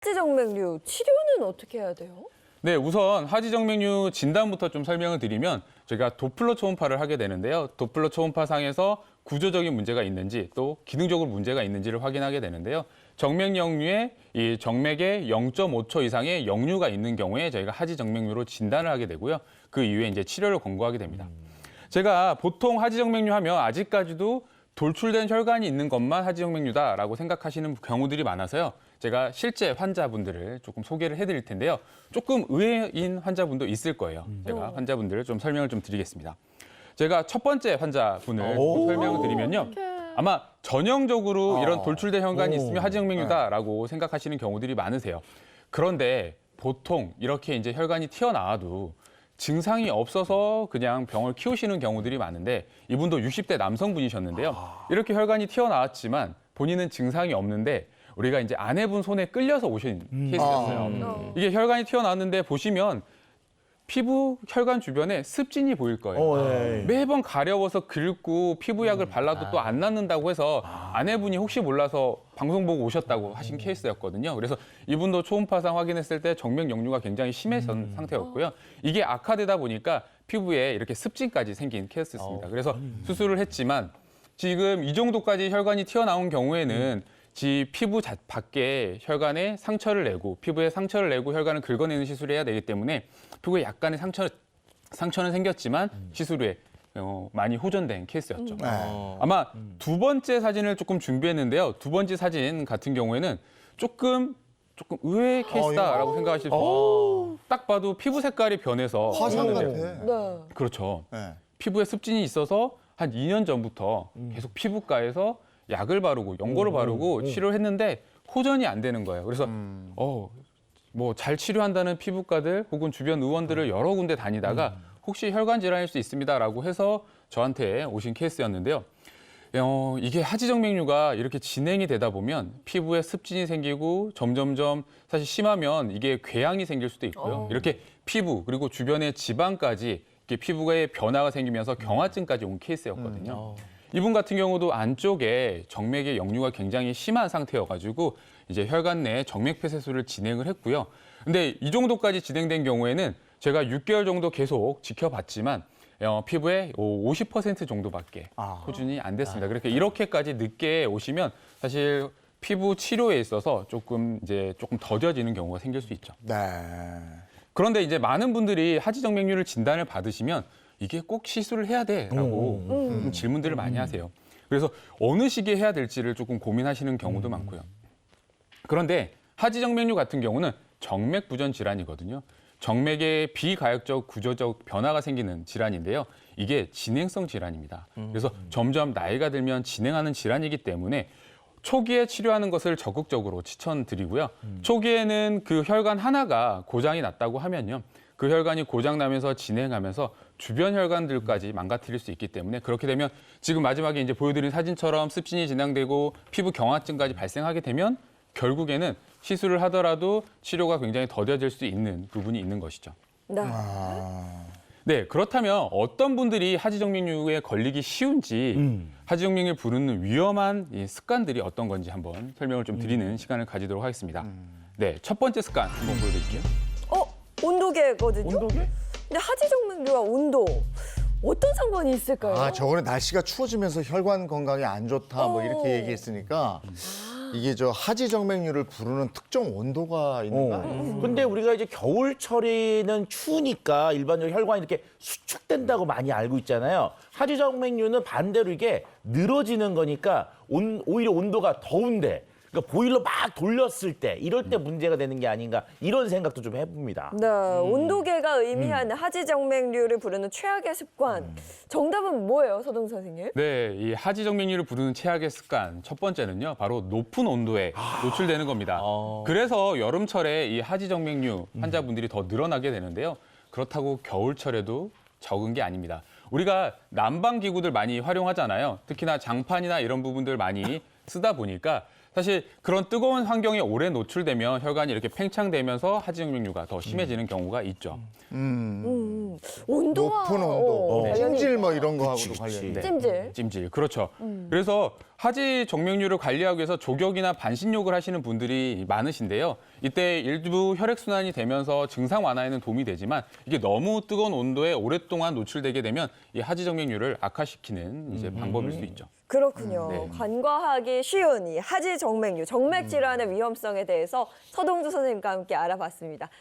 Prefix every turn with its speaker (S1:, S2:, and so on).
S1: 하지정맥류 치료는 어떻게 해야 돼요?
S2: 네, 우선 하지정맥류 진단부터 좀 설명을 드리면 저희가 도플러 초음파를 하게 되는데요. 도플러 초음파상에서 구조적인 문제가 있는지 또 기능적으로 문제가 있는지를 확인하게 되는데요. 정맥 역류에 이 정맥에 0.5초 이상의 역류가 있는 경우에 저희가 하지정맥류로 진단을 하게 되고요. 그 이후에 이제 치료를 권고하게 됩니다. 제가 보통 하지정맥류 하면 아직까지도 돌출된 혈관이 있는 것만 하지정맥류다라고 생각하시는 경우들이 많아서요. 제가 실제 환자분들을 조금 소개를 해드릴 텐데요. 조금 의외인 환자분도 있을 거예요. 제가 환자분들을 좀 설명을 좀 드리겠습니다. 제가 첫 번째 환자분을 설명을 드리면요. 아마 전형적으로 이런 돌출된 혈관이 있으면 하지정맥류다라고 생각하시는 경우들이 많으세요. 그런데 보통 이렇게 이제 혈관이 튀어나와도 증상이 없어서 그냥 병을 키우시는 경우들이 많은데 이분도 60대 남성분이셨는데요. 이렇게 혈관이 튀어나왔지만 본인은 증상이 없는데 우리가 이제 아내분 손에 끌려서 오신 케이스였어요. 이게 혈관이 튀어나왔는데 보시면 피부 혈관 주변에 습진이 보일 거예요. 매번 가려워서 긁고 피부약을 발라도 또 안 낫는다고 해서 아내분이 혹시 몰라서 방송 보고 오셨다고 하신 케이스였거든요. 그래서 이분도 초음파상 확인했을 때 정맥 역류가 굉장히 심해진 상태였고요. 이게 악화되다 보니까 피부에 이렇게 습진까지 생긴 케이스였습니다. 그래서 수술을 했지만 지금 이 정도까지 혈관이 튀어나온 경우에는 피부 밖에 혈관에 상처를 내고 피부에 상처를 내고 혈관을 긁어내는 시술을 해야 되기 때문에 피부에 약간의 상처는 생겼지만 시술 후에 많이 호전된 케이스였죠. 아마 두 번째 사진을 조금 준비했는데요. 두 번째 사진 같은 경우에는 조금 의외의 케이스다라고 생각하실 수 있어요. 딱 봐도 피부 색깔이 변해서
S3: 화상 같아.
S1: 네.
S2: 그렇죠. 피부에 습진이 있어서 한 2년 전부터 계속 피부과에서 약을 바르고 연고를 바르고 치료를 했는데 호전이 안 되는 거예요. 그래서 뭐 잘 치료한다는 피부과들 혹은 주변 의원들을 여러 군데 다니다가 혹시 혈관 질환일 수 있습니다라고 해서 저한테 오신 케이스였는데요. 이게 하지정맥류가 이렇게 진행이 되다 보면 피부에 습진이 생기고 점점점 사실 심하면 이게 궤양이 생길 수도 있고요. 이렇게 피부 그리고 주변의 지방까지 이렇게 피부에 변화가 생기면서 경화증까지 온 케이스였거든요. 이분 같은 경우도 안쪽에 정맥의 역류가 굉장히 심한 상태여가지고 이제 혈관 내 정맥 폐쇄술을 진행을 했고요. 근데 이 정도까지 진행된 경우에는 제가 6개월 정도 계속 지켜봤지만 피부에 50% 정도밖에 호전이 안 됐습니다. 그렇게 이렇게까지 늦게 오시면 사실 피부 치료에 있어서 조금 더뎌지는 경우가 생길 수 있죠.
S3: 네.
S2: 그런데 이제 많은 분들이 하지정맥류를 진단을 받으시면 이게 꼭 시술을 해야 돼라고 좀 질문들을 많이 하세요. 그래서 어느 시기에 해야 될지를 조금 고민하시는 경우도 많고요. 그런데 하지정맥류 같은 경우는 정맥 부전 질환이거든요. 정맥에 비가역적 구조적 변화가 생기는 질환인데요. 이게 진행성 질환입니다. 그래서 점점 나이가 들면 진행하는 질환이기 때문에 초기에 치료하는 것을 적극적으로 추천드리고요. 초기에는 그 혈관 하나가 고장이 났다고 하면요. 그 혈관이 고장나면서 진행하면서 주변 혈관들까지 망가뜨릴 수 있기 때문에 그렇게 되면 지금 마지막에 이제 보여드린 사진처럼 습진이 진행되고 피부 경화증까지 발생하게 되면 결국에는 시술을 하더라도 치료가 굉장히 더뎌질 수 있는 부분이 있는 것이죠.
S1: 네.
S2: 네, 그렇다면 어떤 분들이 하지정맥류에 걸리기 쉬운지 하지정맥류를 부르는 위험한 이 습관들이 어떤 건지 한번 설명을 좀 드리는 시간을 가지도록 하겠습니다. 네, 첫 번째 습관 한번 보여드릴게요.
S1: 온도계거든요.
S3: 온도계?
S1: 근데 하지정맥류와 온도 어떤 상관이 있을까요?
S3: 아, 저번에 날씨가 추워지면서 혈관 건강에 안 좋다 뭐 이렇게 얘기했으니까 이게 저 하지정맥류를 부르는 특정 온도가 있는 거 아니에요?
S4: 근데 우리가 이제 겨울철에는 추우니까 일반적으로 혈관이 이렇게 수축된다고 많이 알고 있잖아요. 하지정맥류는 반대로 이게 늘어지는 거니까 오히려 온도가 더운데 그러니까 보일러 막 돌렸을 때 이럴 때 문제가 되는 게 아닌가 이런 생각도 좀 해봅니다.
S1: 네, 온도계가 의미하는 하지정맥류를 부르는 최악의 습관. 정답은 뭐예요, 서동 선생님?
S2: 네, 이 하지정맥류를 부르는 최악의 습관 첫 번째는요, 바로 높은 온도에 노출되는 겁니다. 그래서 여름철에 이 하지정맥류 환자분들이 더 늘어나게 되는데요. 그렇다고 겨울철에도 적은 게 아닙니다. 우리가 난방 기구들 많이 활용하잖아요. 특히나 장판이나 이런 부분들 많이 쓰다 보니까 사실 그런 뜨거운 환경에 오래 노출되면 혈관이 이렇게 팽창되면서 하지정맥류가 더 심해지는 경우가 있죠.
S1: 온도와
S3: 높은 온도,
S1: 관련이
S3: 찜질 뭐
S1: 있다.
S3: 이런 거하고도 관련돼.
S1: 찜질.
S2: 찜질, 그렇죠. 그래서 하지 정맥류를 관리하기 위해서 족역이나 반신욕을 하시는 분들이 많으신데요. 이때 일부 혈액순환이 되면서 증상 완화에는 도움이 되지만 이게 너무 뜨거운 온도에 오랫동안 노출되게 되면 이 하지 정맥류를 악화시키는 이제 방법일 수 있죠.
S1: 그렇군요.
S2: 네.
S1: 간과하기 쉬운 이 하지 정맥류, 정맥 질환의 위험성에 대해서 서동주 선생님과 함께 알아봤습니다.